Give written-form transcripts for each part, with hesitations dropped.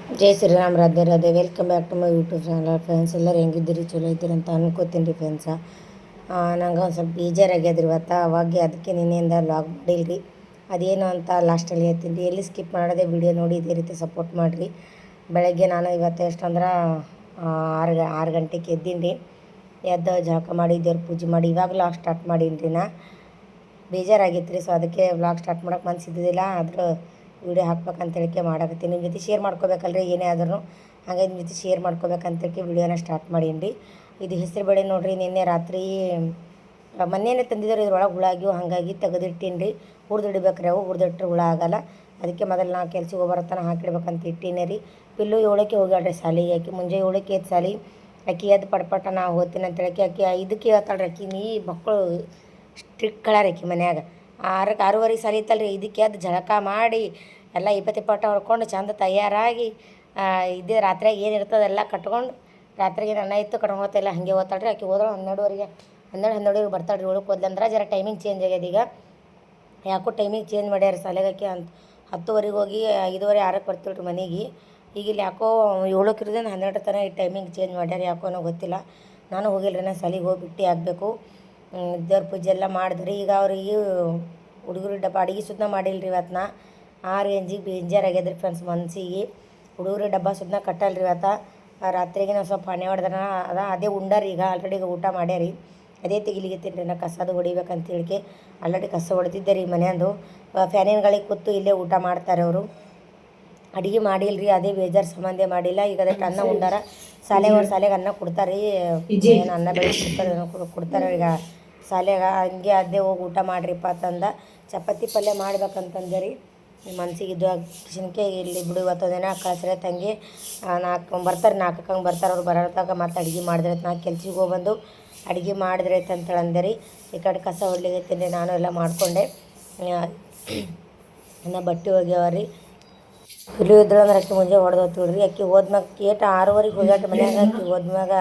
Jai Shri Ram, Radhe Radhe. Welcome back to my YouTube channel friends. ಎಲ್ಲರೂ ಹೆಂಗಿದ್ದೀರಿ? ಚಲೋ ಇದ್ದೀರಿ ಅಂತ ಅನ್ಕೋತೀನಿ ರೀ ಫ್ರೆಂಡ್ಸ. ನಂಗೆ ಒಂದು ಸ್ವಲ್ಪ ಬೇಜಾರಾಗ್ಯದ್ರಿ ಇವತ್ತು. ಅವಾಗ ಅದಕ್ಕೆ ನಿನ್ನೆಯಿಂದ ಲಾಗ್ ಮಾಡಿಲ್ರಿ. ಅದೇನು ಅಂತ ಲಾಸ್ಟಲ್ಲಿ ಹೇಳ್ತೀನಿ ರೀ. ಎಲ್ಲಿ ಸ್ಕಿಪ್ ಮಾಡೋದೇ ವಿಡಿಯೋ ನೋಡಿ ಇದೇ ರೀತಿ ಸಪೋರ್ಟ್ ಮಾಡಿರಿ. ಬೆಳಗ್ಗೆ ನಾನು ಇವತ್ತು ಎಷ್ಟಂದ್ರೆ 6 ಗಂಟೆಗೆ ಎದ್ದೀನಿ ರೀ. ಎದ್ದು ಜಳಕ ಮಾಡಿ ದೇವ್ರ ಪೂಜೆ ಮಾಡಿ ಇವಾಗ ಲಾಗ್ ಸ್ಟಾರ್ಟ್ ಮಾಡೀನಿ ರೀ. ಬೇಜಾರಾಗಿತ್ತು ರೀ. ಸೊ ಅದಕ್ಕೆ ವ್ಲಾಗ್ ಸ್ಟಾರ್ಟ್ ಮಾಡೋಕೆ ಮನಸ್ಸಿದ್ದಿದ್ದಿಲ್ಲ. ಆದರೂ ವೀಡಿಯೋ ಹಾಕ್ಬೇಕಂತೇಳಿಕೆ ಮಾಡಕತ್ತೀನಿ. ನಿಮ್ಮ ಜೊತೆ ಶೇರ್ ಮಾಡ್ಕೋಬೇಕಲ್ರಿ ಏನೇ ಆದ್ರೂ. ಹಾಗೆ ನಿಮ್ಮ ಜೊತೆ ಶೇರ್ ಮಾಡ್ಕೋಬೇಕಂತೇಳಿ ವೀಡಿಯೋನ ಸ್ಟಾರ್ಟ್ ಮಾಡೀನಿ ರೀ. ಇದು ಹೆಸರು ಬೇಳೆ ನೋಡಿರಿ. ನಿನ್ನೆ ರಾತ್ರಿ ಮೊನ್ನೆನೇ ತಂದಿದ್ದಾರೆ. ಇದ್ರೊಳಗೆ ಹುಳ ಆಗ್ಯವು, ಹಾಗಾಗಿ ತೆಗೆದಿಟ್ಟೀನಿ ರೀ. ಹುರಿದಿಡ್ಬೇಕ್ರಿ. ಅವು ಹುರಿದಿಟ್ರೆ ಹುಳ ಆಗಲ್ಲ. ಅದಕ್ಕೆ ಮೊದಲು ನಾ ಕೆಲ್ಸಕ್ಕೆ ಹೋಗ್ಬರತ್ತಾನ ಹಾಕಿಡ್ಬೇಕಂತ ಇಟ್ಟೀನಿ ರೀ. ಪಿಲ್ಲು 7ಕ್ಕೆ ಹೋಗ್ಯಾಳ್ರಿ ಸಾಲಿಗೆ. ಆಕಿ ಮುಂಜಾನೆ 7ಕ್ಕೆ ಎದ್ದು ಸಾಲಿ ಆಕಿ ಎದ್ದು ಪಟ್ಪಟ ನಾ ಹೋಗ್ತೀನಿ ಅಂತೇಳಕ್ಕೆ ಆಕಿ 5ಕ್ಕೆ ಹೇಳ್ತಾಳ್ರಿ. ಆಕಿ ನೀ ಮಕ್ಕಳು ಸ್ಟ್ರಿಕ್ ಕಳಾರ ಆಕಿ ಮನ್ಯಾಗ. 6:30 ಸಾಲಿ ಇತ್ತಲ್ರಿ. 5ಕ್ಕೆ ಎದ್ದು ಜಳಕ ಮಾಡಿ ಎಲ್ಲ ಪಟ ಹೊಡ್ಕೊಂಡು ಚಂದ ತಯಾರಾಗಿ ಇದೇ ರಾತ್ರಿಯಾಗ ಏನು ಇರ್ತದೆಲ್ಲ ಕಟ್ಕೊಂಡು ರಾತ್ರಿಗೆ ಅನ್ನ ಇತ್ತು ಕಟ್ಕೊಂಡು ಹೋಗ್ತಾಯಿಲ್ಲ ಹಾಗೆ ಓದ್ತಾಳ್ರಿ. ಆಕೆ ಹೋದ್ರೆ 12:30 ಬರ್ತಾಳ್ರಿ. 7ಕ್ಕೆ ಹೋದ್ಲಂದ್ರೆ ಜರ ಟೈಮಿಂಗ್ ಚೇಂಜ್ ಆಗ್ಯದ ಈಗ. ಯಾಕೋ ಟೈಮಿಂಗ್ ಚೇಂಜ್ ಮಾಡ್ಯಾರ ಸಾಲಿಗೆ. ಆಕೆ 10:30 ಹೋಗಿ 5:30 6ಕ್ಕೆ ಬರ್ತಿಳ್ರಿ ಮನೆಗೆ. ಈಗ ಇಲ್ಲಿ ಯಾಕೋ 7ಕ್ಕೆ ಇರೋದೇನು 12 ತನಕ ಈ ಟೈಮಿಂಗ್ ಚೇಂಜ್ ಮಾಡ್ಯಾರ. ಯಾಕೋ ಅನ್ನೋ ಗೊತ್ತಿಲ್ಲ. ನಾನು ಹೋಗಿಲ್ಲ ರೀ. ನಾನು ಸಾಲಿಗೆ ಹೋಗಿ ಬಿಟ್ಟು ಆಗಬೇಕು. ದೇವ್ರ ಪೂಜೆ ಎಲ್ಲ ಮಾಡಿದ್ರಿ. ಈಗ ಅವ್ರಿಗೆ ಹುಡುಗರು ಡಬ್ಬ ಅಡುಗೆ ಸುತ್ತ ಮಾಡಿಲ್ರಿ ಇವತ್ತು. ನಾ ಆ ರೇಂಜಿಗೆ ಬೇಜಾರಾಗ್ಯದ್ರಿ ಫ್ರೆಂಡ್ಸ್ ಮನ್ಸಿಗೆ. ಹುಡುಗರು ಡಬ್ಬ ಸುತ್ತ ಕಟ್ಟಲ್ರಿ ಇವತ್ತು. ರಾತ್ರಿಗೆ ನಾವು ಸ್ವಲ್ಪ ಹಣ್ಣೆ ಹೊಡೆದ್ರ ಅದೇ ಉಂಡಾರಿ. ಈಗ ಆಲ್ರೆಡಿ ಊಟ ಮಾಡ್ಯಾರಿ. ಅದೇ ತೆಗಿಲಿಗತ್ತೀನಿ ರೀ. ನಾ ಕಸದು ಹೊಡಿಬೇಕಂತ ಹೇಳಿಕೆ ಆಲ್ರೆಡಿ ಕಸ ಹೊಡೆದಿದ್ದೆ ರೀ ಮನೆಯಂದು. ಫ್ಯಾನಿನ್ಗಳಿಗೆ ಕೂತು ಇಲ್ಲೇ ಊಟ ಮಾಡ್ತಾರೆ ಅವರು. ಅಡುಗೆ ಮಾಡಿಲ್ರಿ. ಅದೇ ಬೇಜಾರು ಸಂಬಂಧ ಮಾಡಿಲ್ಲ. ಈಗ ಅದಕ್ಕೆ ಅನ್ನ ಉಂಡಾರ. ಶಾಲೆಗೆ ಅನ್ನ ಕೊಡ್ತಾರೆ ರೀ. ಏನು ಅನ್ನ ಬೆಳೆಸಿ ಕೊಡ್ತಾರೆ ಈಗ ಶಾಲೆಗ. ಹಂಗೆ ಅದೇ ಹೋಗಿ ಊಟ ಮಾಡಿರಿಪ್ಪ ಅಂತಂದ. ಚಪಾತಿ ಪಲ್ಯ ಮಾಡ್ಬೇಕಂತಂದೆ ರೀ. ಮನ್ಸಿಗೆ ಇದು ಕಿಶನ್ಕೆ ಇಲ್ಲಿ ಬಿಡು ಇವತ್ತೊಂದಿನ ಕಳ್ಸ್ರೆ ತಂಗಿ 4 ಬರ್ತಾರೆ. 4ಕ್ಕೆ ಹಂಗೆ ಬರ್ತಾರೆ ಅವ್ರು. ಬರೋದಾಗ ಮತ್ತೆ ಅಡುಗೆ ಮಾಡಿದ್ರೆ ನಾ ಕೆಲ್ಸಿಗೆ ಹೋಗ್ಬಂದು ಅಡುಗೆ ಮಾಡಿದ್ರೆ ಅಂತೇಳಿ ಅಂದೆ ರೀ. ಈ ಕಡೆ ಕಸ ಹೊಡ್ಲಿಗತ್ತೀನಿ ರೀ. ನಾನು ಎಲ್ಲ ಮಾಡಿಕೊಂಡೆ. ಇನ್ನು ಬಟ್ಟೆ ಹೋಗ್ಯಾವ ರೀ. ಇಲ್ಲಿ ಇದ್ರು ಅಂದ್ರೆ ಅಕ್ಕಿ ಮುಂಜಾನೆ ಹೊಡೆದೋಗ್ತಿಳ್ರಿ. ಅಕ್ಕಿ ಹೋದ್ಮ್ಯಾಗ 6:30 ಹೋಗ್ಯಾಟ ಮನ್ಯಾಗ. ಅಕ್ಕಿ ಹೋದ್ಮ್ಯಾಗ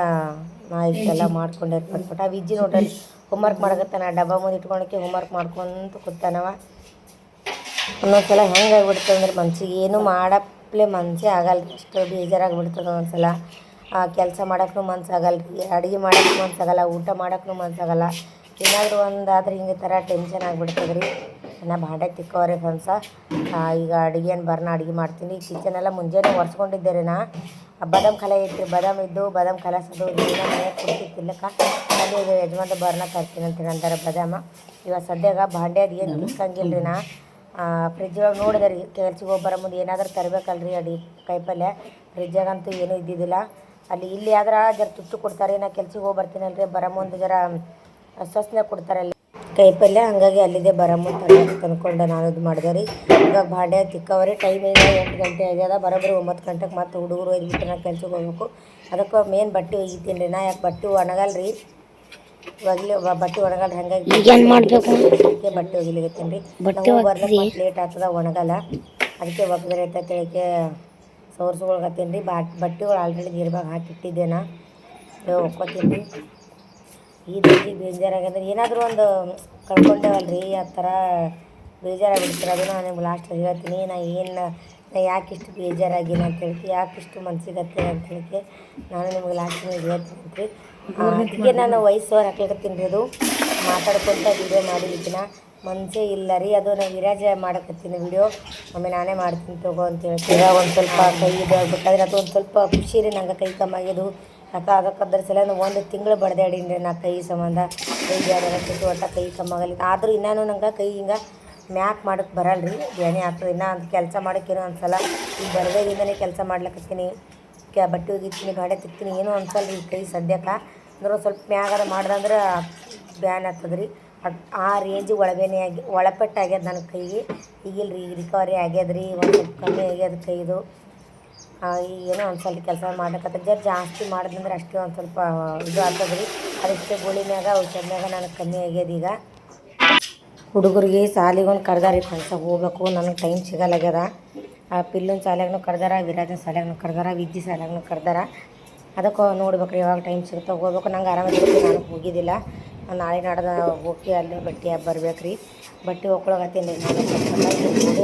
ನಾ ಇಷ್ಟೆಲ್ಲ ಮಾಡ್ಕೊಂಡೆ ಪಟ್ಪಟ. ವಿಜ್ಜಿ ನೋಡ್ರಿ ಹೋಮ್ವರ್ಕ್ ಮಾಡಕತ್ತಾನ. ಡಬ್ಬ ಮುಂದೆ ಇಟ್ಕೊಳಕ್ಕೆ ಹೋಮ್ವರ್ಕ್ ಮಾಡ್ಕೊತ ಕೂತಾನವ. ಒಂದೊಂದು ಸಲ ಹೆಂಗೆ ಆಗಿಬಿಡ್ತದೆ ಅಂದ್ರೆ ಮನ್ಸಿಗೆ ಏನು ಮಾಡಪ್ಲೆ ಮನಸ್ಸೇ ಆಗಲ್ಲ ರೀ. ಅಷ್ಟು ಬೇಜಾರಾಗಿಬಿಡ್ತದೆ ಒಂದೊಂದು ಸಲ. ಕೆಲಸ ಮಾಡೋಕ್ಕೂ ಮನ್ಸಾಗಲ್ಲ ರೀ. ಅಡುಗೆ ಮಾಡೋಕ್ಕೂ ಮನ್ಸಾಗಲ್ಲ. ಊಟ ಮಾಡೋಕ್ಕೂ ಮನ್ಸಾಗಲ್ಲ. ಏನಾದರೂ ಒಂದಾದ್ರೆ ಹಿಂಗೆ ಥರ ಟೆನ್ಷನ್ ಆಗಿಬಿಡ್ತದೆ ರೀ. ಇನ್ನು ಭಾಂಡೆ ತಿಕ್ಕವ್ರೆ ಫ್ರೆಂಡ್ಸ. ಈಗ ಅಡುಗೆ ಅಡುಗೆ ಮಾಡ್ತೀನಿ. ಕಿಚನೆಲ್ಲ ಮುಂಜಾನೆ ಒರೆಸ್ಕೊಂಡಿದ್ದೆ ರೀ. ನಾ ಬಾದಾಮ್ ಕಲೆ ಇತ್ತು. ಬಾದಾಮ್ ಕಲಸೋದು ದಿನ ಮನೆಗೆ ಕುಡ್ತಿ ತಿನ್ನಕ್ಕೆ. ಅಲ್ಲಿ ಇದು ಯಜಮಾನ್ರ ಬರ್ನ ತರ್ತೀನಿ ಅಂತೀನಿ ಅಂತಾರೆ ಬಾದಾಮ. ಇವಾಗ ಸದ್ಯಾಗ ಭಾಂಡೆ ಅದು ಏನು ತಿಕ್ಕಂಗಿಲ್ಲ ರೀ. ನಾ ಫ್ರಿಜ್ ಒಳಗೆ ನೋಡಿದೆ ರೀ. ಕೆಲ್ಸಕ್ಕೆ ಹೋಗಿ ಬರೋ ಮುಂದೆ ಏನಾದರೂ ತರಬೇಕಲ್ರಿ ಅಡುಗೆ ಕಾಯಿಪಲ್ಯ. ಫ್ರಿಜ್ಜಾಗಂತೂ ಏನೂ ಇದ್ದಿದ್ದಿಲ್ಲ. ಇಲ್ಲಿ ಆದ್ರೆ ಜರ ತುಟ್ಟು ಕೊಡ್ತಾರೆ. ನಾ ಕೆಲ್ಸಕ್ಕೆ ಹೋಗಿ ಬರ್ತೀನಲ್ರಿ. ಬರೋ ಮುಂದೆ ಜರ ಸೊಸನೆ ಕೊಡ್ತಾರೆ ಅಲ್ಲಿ ಕಾಯಿಪಲ್ಯ. ಹಂಗಾಗಿ ಅಲ್ಲಿದೆ ಬರೋ ಮುಂದೆ ತಂದ್ಕೊಂಡೆ ನಾನು ಇದು ಮಾಡಿದೆ ರೀ. ಇವಾಗ ಭಾಂಡೆ ತಿಕ್ಕವ್ರಿ. ಟೈಮ್ ಈಗ 8 ಗಂಟೆ ಆಗ್ಯದ. ಬರೋಬ್ಬರಿ 9 ಗಂಟೆಗೆ ಮತ್ತೆ ಹುಡುಗರು ಒಯ್ದುಬಿಟ್ಟು ನಾ ಕೆಲ್ಸಕ್ಕೆ ಹೋಗ್ಬೇಕು. ಅದಕ್ಕೆ ಮೇನ್ ಬಟ್ಟೆ ಒಗಿತೀನಿ ರೀ. ನಾ ಯಾಕೆ ಬಟ್ಟೆ ಒಣಗಲ್ಲ ರೀ. ಬಟ್ಟೆ ಒಣಗಲ್ಲ. ಹಾಗಾಗಿ ಅದಕ್ಕೆ ಬಟ್ಟೆ ಒಗಿಲಿಗತ್ತೀನಿ ರೀ. ನಾವು ಬರ್ಲಿಕ್ಕೆ ಮತ್ತೆ ಲೇಟ್ ಆಗ್ತದೆ, ಒಣಗಲ್ಲ. ಅದಕ್ಕೆ ಒಗ್ದರೆ ಅಂತ ತಿಳಿಕೆ ಸೋರ್ಸ್ಕೊಳಕತ್ತೀನಿ ರೀ. ಬಟ್ಟೆಗಳು ಆಲ್ರೆಡಿ ನೀರ್ಬಾಗ ಹಾಕಿಟ್ಟಿದ್ದೆ. ನಾ ಒಕ್ಕೋತೀನಿ ರೀ. ಈ ರೀತಿ ಬೇಜಾರಾಗಂದ್ರೆ ಏನಾದರೂ ಒಂದು ಕಳ್ಕೊಂಡೇವಲ್ರಿ ಆ ಥರ ಬೇಜಾರಾಗಿಬಿಡ್ತಾರೆ. ಅದನ್ನು ನಾನು ನಿಮ್ಗೆ ಲಾಸ್ಟಲ್ಲಿ ಹೇಳ್ತೀನಿ. ನಾ ಯಾಕೆ ಇಷ್ಟು ಬೇಜಾರಾಗಿನ ಅಂತೇಳಿ, ಯಾಕೆ ಇಷ್ಟು ಮನ್ಸಿಗೆ ಹತ್ತೀನಿ ಅಂತೇಳಿ ನಾನು ನಿಮ್ಗೆ ಲಾಸ್ಟಿಗೆ ಹೇಳ್ತೀನಿ ರೀ. ಅದಕ್ಕೆ ನಾನು ವಾಯ್ಸ್ ಓವರ್ ಹಾಕ್ಲಿಕತ್ತೀನಿ ರೀ. ಅದು ಮಾತಾಡ್ಕೊತ ವೀಡಿಯೋ ಮಾಡಿಲಿಕ್ಕಿನ ಮನಸ್ಸೇ ಇಲ್ಲ ರೀ. ಅದು ನಾನು ವಿರಾಜ ಮಾಡಕತ್ತೀನಿ ವೀಡಿಯೋ. ಆಮೇಲೆ ನಾನೇ ಮಾಡ್ತೀನಿ ತಗೋ ಅಂತ ಹೇಳ್ತೀನಿ. ಒಂದು ಸ್ವಲ್ಪ ಕೈ ಇದು ಆಗ್ಬಿಟ್ಟಾದ್ರೆ ಅದು ಒಂದು ಸ್ವಲ್ಪ ಖುಷಿ ರೀ. ನಂಗೆ ಕೈ ಕಮ್ಮಾಗಿದ್ದು ಅದಕ್ಕೆ ಅದ್ರ ಸಲ 1 ತಿಂಗಳು ಬಡ್ದಾಡೀನಿ ರೀ. ನಾ ಕೈ ಸಂಬಂಧ ಕೈ ಬ್ಯಾಡಾಗತ್ತಿತ್ತು. ಒಟ್ಟ ಕೈ ಕಮ್ಮಾಗಲ್ಲ. ಆದರೂ ಇನ್ನೂ ನಂಗೆ ಕೈ ಹಿಂಗೆ ಮ್ಯಾಕ್ ಮಾಡೋಕ್ಕೆ ಬರಲ್ಲ ರೀ. ಬ್ಯಾನೆ ಆಗ್ತದೆ. ಇನ್ನೂ ಅಂತ ಕೆಲಸ ಮಾಡೋಕ್ಕೇನೋ ಅನ್ಸಲ್ಲ. ಈಗ ಬರಬೇಕಿಂದನೇ ಕೆಲಸ ಮಾಡ್ಲಿಕತ್ತೀನಿ. ಬಟ್ಟೆ ಒಗಿತೀನಿ, ಭಾಂಡೆ ತಿಕ್ತೀನಿ. ಏನೂ ಅನ್ಸಲ್ಲ ರೀ ಕೈ ಸದ್ಯಕ್ಕೆ. ಅಂದ್ರೆ ಒಂದು ಸ್ವಲ್ಪ ಮ್ಯಾಗಾರ ಮಾಡ್ದಂದ್ರೆ ಬ್ಯಾನ್ ಆಗ್ತದೆ ರೀ. ಆ ರೇಂಜಿಗೆ ಒಳಪೆಟ್ಟು ಆಗ್ಯದ ನನ್ನ ಕೈಗೆ. ಈಗಿಲ್ಲ ರೀ. ಈಗ ರಿಕವರಿ ಆಗ್ಯದ ರೀ. ಒಂದು ಸ್ವಲ್ಪ ಕಮ್ಮಿ ಆಗ್ಯದ ಕೈದು. ಈಗ ಏನೋ ಒಂದು ಸ್ವಲ್ಪ ಕೆಲಸ ಮಾಡ್ಲಿಕತ್ತ ಜಾಸ್ತಿ ಮಾಡಿದಂದ್ರೆ ಅಷ್ಟೇ ಒಂದು ಸ್ವಲ್ಪ ಇದು ಆಗ್ತದೆ ರೀ. ಅದಕ್ಕೆ ಗೋಳಿ ಮ್ಯಾಗ ಔಷಧ ಮ್ಯಾಗ ನನಗೆ ಕಮ್ಮಿ ಆಗ್ಯದ. ಈಗ ಹುಡುಗರಿಗೆ ಸಾಲಿಗೆ ಒಂದು ಕರ್ದಾರಿ ಫ್ರೆಂಡ್ಸಾಗ ಹೋಗ್ಬೇಕು. ನನಗೆ ಟೈಮ್ ಸಿಗಲ್ಲಾಗ್ಯದ. ಪಿಲ್ಲುನ ಶಾಲ್ಯಾಗೂ ಕರ್ದಾರ, ವಿರಾಜನ ಶಾಲ್ಯಾಗೂ ಕರ್ದಾರ, ವಿಜ್ಜಿ ಶಾಲ್ಯಾಗೂ ಕರ್ದಾರ. ಅದಕ್ಕೆ ನೋಡ್ಬೇಕು ಯಾವಾಗ ಟೈಮ್ ಸಿಗುತ್ತೆ ಹೋಗ್ಬೇಕು. ನಂಗೆ ಆರಾಮಾಗಿರುತ್ತೆ. ನಾನು ಹೋಗಿದ್ದಿಲ್ಲ. ನಾಳೆ ನಾಡ್ದು ಹೋಗಿ ಅಲ್ಲಿ ಬಟ್ಟೆ ಬರ್ಬೇಕು ರೀ. ಬಟ್ಟೆ ಹೋಗ್ಕೊಳಕತ್ತೀನಿ ರೀ. ನಾನು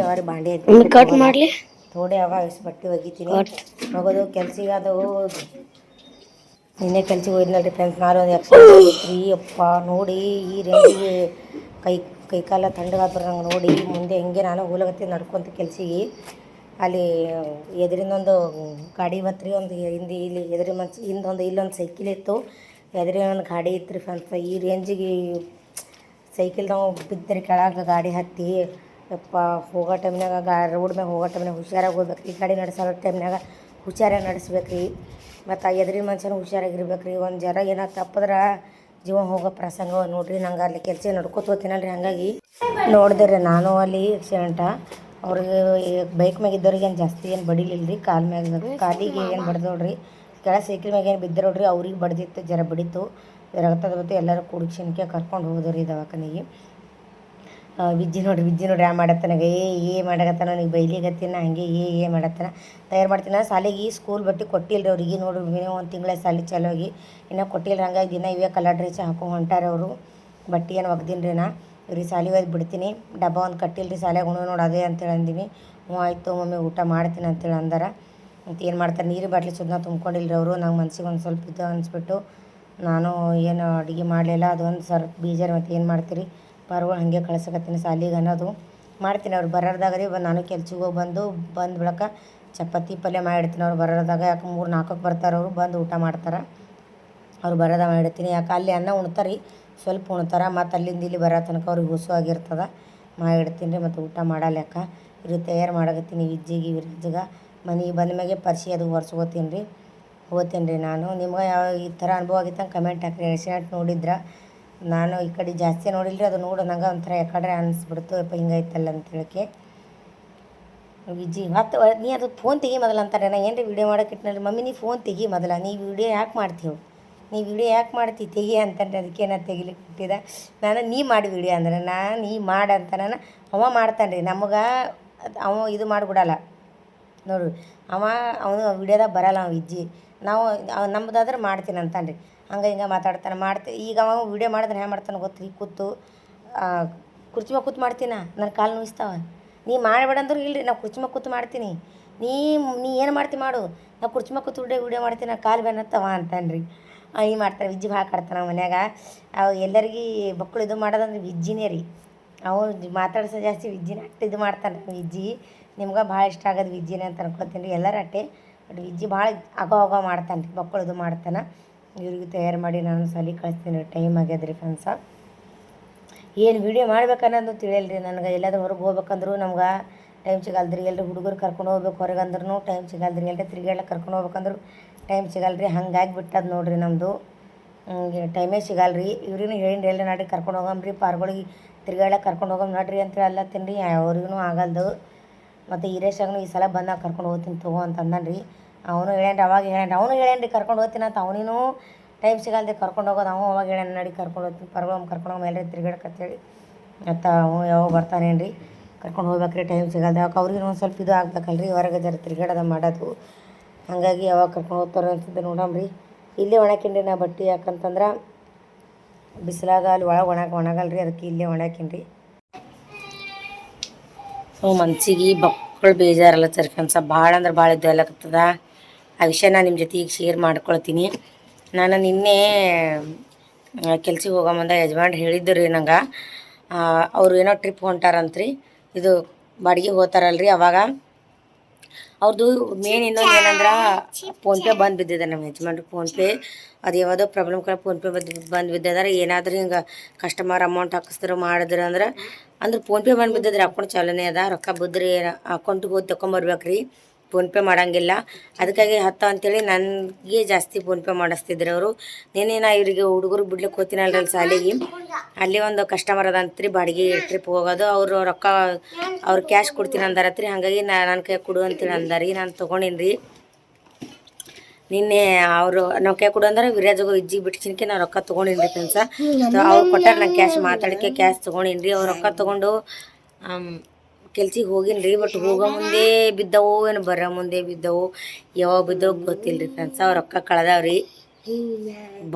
ಅವ್ರಿಗೆ ಭಾಂಡೆ ಕಟ್ ಮಾಡಲಿ ಥೋಡೆ ಅವ ಬಟ್ಟೆ ಒಗಿತೀನಿ ಹೋಗೋದು ಕೆಲ್ಸಿಗೆ ಅದು ನಿನ್ನೆ ಕೆಲ್ಸಿಗೆ ಹೋಯ್ನಲ್ರಿ ಫ್ರೆಂಡ್ಸ್. ನಾನು ಒಂದು ಎಕ್ಸ್ಟ್ರೀ ಅಪ್ಪ ನೋಡಿ ಈ ರೇಂಜಿಗೆ ಕೈ ಕಾಲ ತಣ್ಣಗಾದ್ರೆ ನಂಗೆ ನೋಡಿ ಮುಂದೆ ಹೆಂಗೆ ನಾನು ಹೋಲಗತ್ತಿ ನಡ್ಕೊತ ಕೆಲ್ಸಿಗೆ ಅಲ್ಲಿ ಎದುರಿಂದೊಂದು ಗಾಡಿ ಬತ್ರಿ ಒಂದು ಹಿಂದೆ ಇಲ್ಲಿ ಎದುರಿ ಹಿಂದೊಂದು ಇಲ್ಲೊಂದು ಸೈಕಲ್ ಇತ್ತು, ಎದುರಿನ ಒಂದು ಗಾಡಿ ಇತ್ತು ರೀ ಫ್ರೆಂಡ್ಸ್. ಈ ರೇಂಜಿಗೆ ಸೈಕಲ್ ನಾವು ಬಿದ್ದರೆ ಕೆಳಗೆ ಗಾಡಿ ಹತ್ತಿ ಯಪ್ಪ ಹೋಗೋ ಟೈಮ್ನಾಗ ರೋಡ್ ಮ್ಯಾಗ ಹೋಗೋ ಟೈಮ್ನಾಗ ಹುಷಾರಾಗಿ ಹೋಗ್ಬೇಕು ರೀ. ಗಾಡಿ ನಡೆಸೋ ಟೈಮ್ನಾಗ ಹುಷಾರಾಗಿ ನಡೆಸ್ಬೇಕು ರೀ. ಮತ್ತು ಆ ಎದುರಿನ ಮನುಷ್ಯನ ಹುಷಾರಾಗಿರ್ಬೇಕು ರೀ. ಒಂದು ಜರ ಏನೋ ತಪ್ಪದ್ರೆ ಜೀವ ಹೋಗೋ ಪ್ರಸಂಗ ನೋಡಿರಿ. ನಂಗೆ ಅಲ್ಲಿ ಕೆಲಸ ನಡ್ಕೊತ ಹೋಗ್ತೀನಲ್ರಿ, ಹಾಗಾಗಿ ನೋಡಿದೆ ರೀ ನಾನು ಅಲ್ಲಿ ಆಕ್ಸಿಡೆಂಟ. ಅವ್ರಿಗೆ ಬೈಕ್ ಮ್ಯಾಗ ಇದ್ದವ್ರಿಗೆ ಏನು ಜಾಸ್ತಿ ಏನು ಬಡಿಲಿಲ್ಲ ರೀ, ಕಾಲಿಗೆ ಏನು ಬಡ್ದೋಡ್ರಿ, ಕೆಳಗೆ ಸೈಕಲ್ ಮ್ಯಾಗ ಏನು ಬಿದ್ದರೋಡ್ರಿ, ಅವ್ರಿಗೆ ಬಡ್ದಿತ್ತು, ಜರ ಬಡಿತು, ರಕ್ತದ ಬತ್ತು. ಎಲ್ಲರೂ ಕುಡಿಕ್ಷಣಕ್ಕೆ ಕರ್ಕೊಂಡು ಹೋದ್ರಿ ದವಾಖಾನೆಗೆ. ವಿಜ್ಜಿ ನೋಡ್ರಿ ಯಾ ಮಾಡತ್ತನಾಗ ಮಾಡಕತ್ತಾನ, ನನಗೆ ಬೈಲಿಗತ್ತಿನ ಹಂಗೆ ಮಾಡತ್ತಾನ, ತಯಾರು ಮಾಡ್ತೀನಿ. ಸಾಲಿಗೆ ಸ್ಕೂಲ್ ಬಟ್ಟೆ ಕೊಟ್ಟಿಲ್ಲ ರೀ ಅವ್ರಿಗೆ. ನೋಡ್ರಿ ಮಿನಿಮಮ್ ಒಂದು ತಿಂಗಳ ಸಾಲಿ ಚಾಲೋಗಿ ಇನ್ನೂ ಕೊಟ್ಟಿಲ್ಲ. ಹಂಗಾಗಿ ದಿನ ಇವೇ ಕಲರ್ ಡ್ರೆಸ್ ಹಾಕೊಂಡು ಹೊಂಟಾರೆ ಅವರು. ಬಟ್ಟೆ ಏನು ಒಗ್ದೀನಿ ರೀ. ಇವ್ರಿಗೆ ಸಾಲಿ ಒಯ್ದು ಬಿಡ್ತೀನಿ. ಡಬ್ಬ ಒಂದು ಕಟ್ಟಿಲ್ಲ ರೀ ಸಾಲಿಯಾಗ ಉಣ್ಣು ನೋಡಿ ಅದೇ ಅಂತೇಳಿ ಅಂದೀನಿ. ಹ್ಞೂ ಆಯಿತು ಮಮ್ಮಿ ಊಟ ಮಾಡ್ತೀನಿ ಅಂತೇಳಿ ಅಂದಾರ. ಮತ್ತು ಏನು ಮಾಡ್ತಾರೆ, ನೀರು ಬಾಟ್ಲಿ ಸುದ್ದ ತುಂಬ್ಕೊಂಡಿಲ್ಲ ರೀ ಅವರು. ನಂಗೆ ಮನ್ಸಿಗೆ ಒಂದು ಸ್ವಲ್ಪ ಇದು ಅನಿಸ್ಬಿಟ್ಟು ನಾನು ಏನು ಅಡುಗೆ ಮಾಡಲಿಲ್ಲ. ಅದೊಂದು ಸ್ವಲ್ಪ ಬೇಜಾರು. ಮತ್ತು ಏನು ಮಾಡ್ತೀರಿ, ಪಾರ್ಗಳು ಹಾಗೆ ಕಳ್ಸಕತ್ತೀನಿ ಸಾಲಿಗೆ ಅನ್ನೋದು ಮಾಡ್ತೀನಿ. ಅವ್ರು ಬರೋದಾಗ ರೀ ನಾನು ಕೆಲ್ಸಿಗೆ ಹೋಗಿ ಬಂದು ಬಳಕ ಚಪಾತಿ ಪಲ್ಯ ಮಾಡಿಡ್ತೀನಿ. ಅವ್ರು ಬರೋದಾಗ ಯಾಕೆ 3-4ಕ್ಕೆ ಬರ್ತಾರೆ ಅವರು, ಬಂದು ಊಟ ಮಾಡ್ತಾರೆ. ಅವ್ರು ಬರೋದಾಗ ಮಾಡಿಡ್ತೀನಿ. ಯಾಕೆ ಅಲ್ಲಿ ಅನ್ನ ಉಣ್ತಾರೆ, ಸ್ವಲ್ಪ ಉಣ್ತಾರೆ. ಮತ್ತು ಅಲ್ಲಿಂದ ಇಲ್ಲಿ ಬರೋ ತನಕ ಅವ್ರಿಗೆ ಹುಸು ಆಗಿರ್ತದೆ, ಮಾಡಿಡ್ತೀನಿ ರೀ. ಮತ್ತು ಊಟ ಮಾಡಲ್ಯಾಕ ಇವ್ರಿಗೆ ತಯಾರು ಮಾಡಕತ್ತೀನಿ. ವಿಜ್ಜಿಗೆ ವಿರಾಜ್ಗೆ ಮನೆಗೆ ಬಂದ ಮ್ಯಾಗೆ ಪರ್ಸಿ ಅದು ಒರೆಸ್ಕೋತೀನಿ ರೀ, ಹೋಗ್ತೀನಿ ರೀ ನಾನು. ನಿಮ್ಗೆ ಯಾವ ಈ ಥರ ಅನುಭವ ಆಗಿತ್ತು ಕಮೆಂಟ್ ಹಾಕಿರಿ. ಆಕ್ಸಿಡೆಂಟ್ ನೋಡಿದ್ರೆ ನಾನು ಈ ಕಡೆ ಜಾಸ್ತಿ ನೋಡಿಲ್ಲ ರೀ, ಅದು ನೋಡು ನಂಗೆ ಒಂಥರ ಯಾಕಡ್ರೆ ಅನಿಸ್ಬಿಡ್ತು, ಯಪ್ಪ ಹಿಂಗೈತಲ್ಲ ಅಂತ ಹೇಳಕ್ಕೆ. ವಿಜ್ಜಿ ಮತ್ತು ನೀ ಅದು ಫೋನ್ ತೆಗಿ ಮೊದಲು ಅಂತಾರೆ. ನಾನು ಏನು ರೀ ವೀಡಿಯೋ ಮಾಡೋಕೆ ಇಟ್ಟಿನಲ್ಲಿ, ಮಮ್ಮಿ ನೀ ಫೋನ್ ತೆಗಿ ಮೊದಲ, ನೀ ವೀಡಿಯೋ ಯಾಕೆ ಮಾಡ್ತೀವಿ, ನೀ ವೀಡಿಯೋ ಯಾಕೆ ಮಾಡ್ತೀವಿ ತೆಗಿ ಅಂತಂದ್ರೆ ಅದಕ್ಕೆ ನಾನು ತೆಗಿಲಿಕ್ಕೆ ಬಿಟ್ಟಿದ್ದೆ. ನಾನು ನೀ ಮಾಡಿ ವೀಡಿಯೋ ಅಂದ್ರೆ ನೀ ಮಾಡಂತ ನಾನು ಅವ ಮಾಡ್ತಾನೆ ರೀ. ನಮಗೆ ಅವ ಇದು ಮಾಡಿಬಿಡಲ್ಲ ನೋಡು, ಅವನು ವೀಡಿಯೋದಾಗ ಬರಲ್ಲ ಅವ ವಿಜ್ಜಿ. ನಾವು ನಮ್ಮದಾದ್ರೆ ಮಾಡ್ತೀನಿ ಅಂತಾನೆ ರೀ. ಹಂಗೆ ಹಿಂಗೆ ಮಾತಾಡ್ತಾನೆ. ಈಗ ಅವ ವೀಡಿಯೋ ಮಾಡಿದ್ರೆ ಹ್ಯಾಂಗೆ ಮಾಡ್ತಾನೆ ಗೊತ್ತ್ರಿ, ಕೂತು ಕುರ್ಚಿ ಮ್ಯಾಗ ಕೂತು ಮಾಡ್ತೀನ, ನನ್ನ ಕಾಲು ನೋಯಿಸ್ತಾವ. ನೀ ಮಾಡಬೇಡ ಅಂದ್ರೆ ಇಲ್ಲರಿ, ನಾವು ಕುರ್ಚಿ ಮ್ಯಾಗ ಕೂತು ಮಾಡ್ತೀನಿ, ನೀ ಏನು ಮಾಡ್ತಿ ಮಾಡು, ನಾವು ಕುರ್ಚಿ ಮ್ಯಾಗ ಕೂತು ವೀಡಿಯೋ ಮಾಡ್ತೀನಿ, ನಾನು ಕಾಲು ಬೆನ್ನತ್ತವ ಅಂತಾನೆ ರೀ. ಈ ಮಾಡ್ತಾರೆ. ವಿಜ್ಜಿ ಭಾಳ ಕಾಡ್ತಾನೆ ನಾವು ಮನ್ಯಾಗ. ಅವು ಎಲ್ಲರಿಗೆ ಮಕ್ಕಳು ಇದು ಮಾಡೋದಂದ್ರೆ ವಿಜ್ಜಿನೇ ರೀ. ಅವನು ಮಾತಾಡ್ಸೋ ಜಾಸ್ತಿ ವಿಜ್ಜಿನ ಅಟ್ಟು ಇದು ಮಾಡ್ತಾನೆ ವಿಜ್ಜಿ. ನಿಮ್ಗೆ ಭಾಳ ಇಷ್ಟ ಆಗೋದು ವಿಜ್ಜಿನೇ ಅಂತ ಅನ್ಕೋತೀನಿ ರೀ. ಎಲ್ಲರೂ ಅಟ್ಟೆ, ಬಟ್ ವಿಜ್ಜಿ ಭಾಳ ಆಗೋ ಮಾಡ್ತಾನೆ ರೀ, ಮಕ್ಕಳು ಇದು ಮಾಡ್ತಾನೆ. ಇವ್ರಿಗೆ ತಯಾರು ಮಾಡಿ ನಾನು ಸಾಲಿಗೆ ಕಳಿಸ್ತೀನಿ ರೀ. ಟೈಮ್ ಆಗ್ಯದ ರೀ ಫ್ರೆಂಡ್ಸ. ಏನು ವೀಡಿಯೋ ಮಾಡ್ಬೇಕನ್ನೋದು ತಿಳಿಯಲ್ಲ ರೀ ನನಗೆ. ಎಲ್ಲಾದ್ರೂ ಹೊರಗೆ ಹೋಗ್ಬೇಕಂದ್ರೂ ನಮ್ಗೆ ಟೈಮ್ ಸಿಗಲ್ದ್ರಿ. ಎಲ್ಲರೂ ಹುಡುಗರು ಕರ್ಕೊಂಡು ಹೋಗ್ಬೇಕು ಹೊರಗೆ ಅಂದ್ರೂ ಟೈಮ್ ಸಿಗಲ್ದ್ರಿ. ಎಲ್ಲರೂ ತಿರುಗಾಡ್ಲಿಕ್ಕೆ ಕರ್ಕೊಂಡು ಹೋಗ್ಬೇಕಂದ್ರೂ ಟೈಮ್ ಸಿಗಲ್ರಿ. ಹಂಗಾಗಿ ಬಿಟ್ಟದು ನೋಡಿರಿ ನಮ್ಮದು, ಟೈಮೇ ಸಿಗಲ್ರಿ. ಇವ್ರಿಗೂ ಹೇಳಿರಿ ಎಲ್ಲ ನಾಡಿಗೆ ಕರ್ಕೊಂಡು ಹೋಗಂಬ್ರಿ, ಪಾರ್ಗಳಿಗೆ ತಿರುಗಾಡ್ಲಿಕ್ಕೆ ಕರ್ಕೊಂಡು ಹೋಗಮ್ ನಡ್ರಿ ಅಂತೇಳಿ ಅಲ್ಲತ್ತೀನಿ ರೀ. ಅವ್ರಿಗೂ ಆಗಲ್ದು. ಮತ್ತು ಹಿರೇಶಾಗನು ಈ ಸಲ ಬಂದಾಗ ಕರ್ಕೊಂಡು ಹೋಗ್ತೀನಿ ತಗೋ ಅಂತ ಅಂದನು ರೀ. ಅವನು ಹೇಳ್ಯಾನ್ರಿ, ಅವಾಗ ಹೇಳ್ಯಾನ್ರಿ ಕರ್ಕೊಂಡು ಹೋಗ್ತೀನಿ ಅಂತ. ಅವನಿಗೂ ಟೈಮ್ ಸಿಗಲ್ದೆ ಕರ್ಕೊಂಡು ಹೋಗೋದು. ಅವಾಗ ಹೇಳ್ಯಾನ ನಡಿ ಕರ್ಕೊಂಡು ಹೋಗ್ತೀನಿ, ಕರ್ಕೊಂಡು ಹೋಗಿ ಎಲ್ಲರೂ ತಿರುಗಾಡಕತ್ತೇಳಿ. ಮತ್ತು ಯಾವಾಗ ಬರ್ತಾನೇನು ರೀ, ಕರ್ಕೊಂಡು ಹೋಗ್ಬೇಕ್ರಿ. ಟೈಮ್ ಸಿಗಲ್ದೆ ಯಾಕೆ ಅವ್ರಿಗೂ ಒಂದು ಸ್ವಲ್ಪ ಇದು ಆಗ್ಬೇಕಲ್ರಿ, ಹೊರಗೆ ಜರ ತಿರುಗಾಡೋದು ಮಾಡೋದು. ಹಾಗಾಗಿ ಯಾವಾಗ ಕರ್ಕೊಂಡು ಹೋಗ್ತಾರೆ ಅನ್ಸುತ್ತೆ ನೋಡಮ್ರಿ. ಇಲ್ಲೇ ಒಣಾಕಿನ್ರಿ ನಾ ಬಟ್ಟೆ, ಯಾಕಂತಂದ್ರೆ ಬಿಸಿಲಾಗ ಅಲ್ಲಿ ಒಣಗಲ್ರಿ, ಅದಕ್ಕೆ ಇಲ್ಲೇ ಒಣಾಕಿನ್ರಿ. ಸೊ ಮನ್ಸಿಗೆ ಮಕ್ಕಳು ಬೇಜಾರಲ್ಲ ಸರ್ ಫ್ರೆಂಡ್ಸ, ಭಾಳ ಅಂದ್ರೆ ಭಾಳ ಇದು ಎಲ್ಲಕತ್ತದ. ಆ ವಿಷಯ ನಾನು ನಿಮ್ಮ ಜೊತೆ ಈಗ ಶೇರ್ ಮಾಡ್ಕೊಳ್ತೀನಿ. ನಾನು ನಿನ್ನೆ ಕೆಲ್ಸಕ್ಕೆ ಹೋಗೋ ಮುಂದೆ ಯಜಮಾನ್ರು ಹೇಳಿದ್ದು ರೀ ನಂಗೆ, ಅವ್ರು ಏನೋ ಟ್ರಿಪ್ ಹೊಂಟಾರಂತ್ರಿ. ಇದು ಬಾಡಿಗೆ ಹೋಗ್ತಾರಲ್ರಿ, ಅವಾಗ ಅವ್ರದ್ದು ಮೇನ್ ಇನ್ನೊಂದು ಏನಂದ್ರೆ ಫೋನ್ಪೇ ಬಂದು ಬಿದ್ದಿದೆ ನಮ್ಮ ಯಜಮಾನ್ರಿಗೆ. ಫೋನ್ಪೇ ಅದು ಯಾವುದೋ ಪ್ರಾಬ್ಲಮ್ ಫೋನ್ಪೇ ಬಂದು ಬಿದ್ದದಾರೆ. ಏನಾದರೂ ಹಿಂಗೆ ಕಸ್ಟಮರ್ ಅಮೌಂಟ್ ಹಾಕಿಸ್ತಾರೆ ಮಾಡಿದ್ರೆ ಅಂದ್ರೆ ಫೋನ್ಪೇ ಬಂದು ಬಿದ್ದದ್ರಿ. ಅಕೌಂಟ್ ಚಾಲನೆ ಅದ, ರೊಕ್ಕ ಬಿದ್ದರೆ ಅಕೌಂಟಿಗೆ ಹೋಗಿ ತೊಗೊಂಬರ್ಬೇಕು ರೀ, ಫೋನ್ಪೇ ಮಾಡೋಂಗಿಲ್ಲ. ಅದಕ್ಕಾಗಿ ಅಂತೇಳಿ ನನಗೆ ಜಾಸ್ತಿ ಫೋನ್ಪೇ ಮಾಡಿಸ್ತಿದ್ರು ಅವರು. ನಾ ಇವರಿಗೆ ಹುಡುಗರು ಬಿಡ್ಲಿಕ್ಕೆ ಹೋಗ್ತೀನಲ್ರಿ ಅಲ್ಲಿ ಸಾಲಿಗೆ, ಅಲ್ಲಿ ಒಂದು ಕಸ್ಟಮರ್ ಅದಂತ್ರಿ ಬಾಡಿಗೆ ಟ್ರಿಪ್ ಹೋಗೋದು. ಅವರು ರೊಕ್ಕ ಅವ್ರು ಕ್ಯಾಶ್ ಕೊಡ್ತೀನಿ ಅಂದಾರತ್ರಿ. ಹಾಗಾಗಿ ನನ್ನ ಕೈ ಕೊಡು ಅಂತೇಳಿ ಅಂದಾರಿ. ನಾನು ತೊಗೊಂಡಿನಿ ರೀ ನಿನ್ನೆ. ಅವರು ನಾವು ಕೈ ಕೊಡು ಅಂದ್ರೆ ವಿರಾಜಗೂ ವಿಜ್ಜಿಗೆ ಬಿಟ್ಟಿಸಿನ್ಕೆ ನಾವು ರೊಕ್ಕ ತೊಗೊಂಡಿನಿ ರೀ ಫ್ರೆಂಡ್ಸ. ಅವ್ರು ಕೊಟ್ಟಾರ ನಂಗೆ ಕ್ಯಾಶ್, ಮಾತಾಡೋಕ್ಕೆ ಕ್ಯಾಶ್ ತೊಗೊಂಡಿನಿ ರೀ. ಅವ್ರು ರೊಕ್ಕ ತೊಗೊಂಡು ಕೆಲ್ಸಿಗೆ ಹೋಗಿನಿ ರೀ. ಬಟ್ ಹೋಗೋ ಮುಂದೆ ಬಿದ್ದವು ಏನು ಬರೋ ಮುಂದೆ ಬಿದ್ದವು, ಯಾವಾಗ ಬಿದ್ದವು ಗೊತ್ತಿಲ್ಲ ರೀ ಫ್ರೆಂಡ್ಸ. ಅವ್ರು ರೊಕ್ಕ ಕಳೆದವ್ರಿ.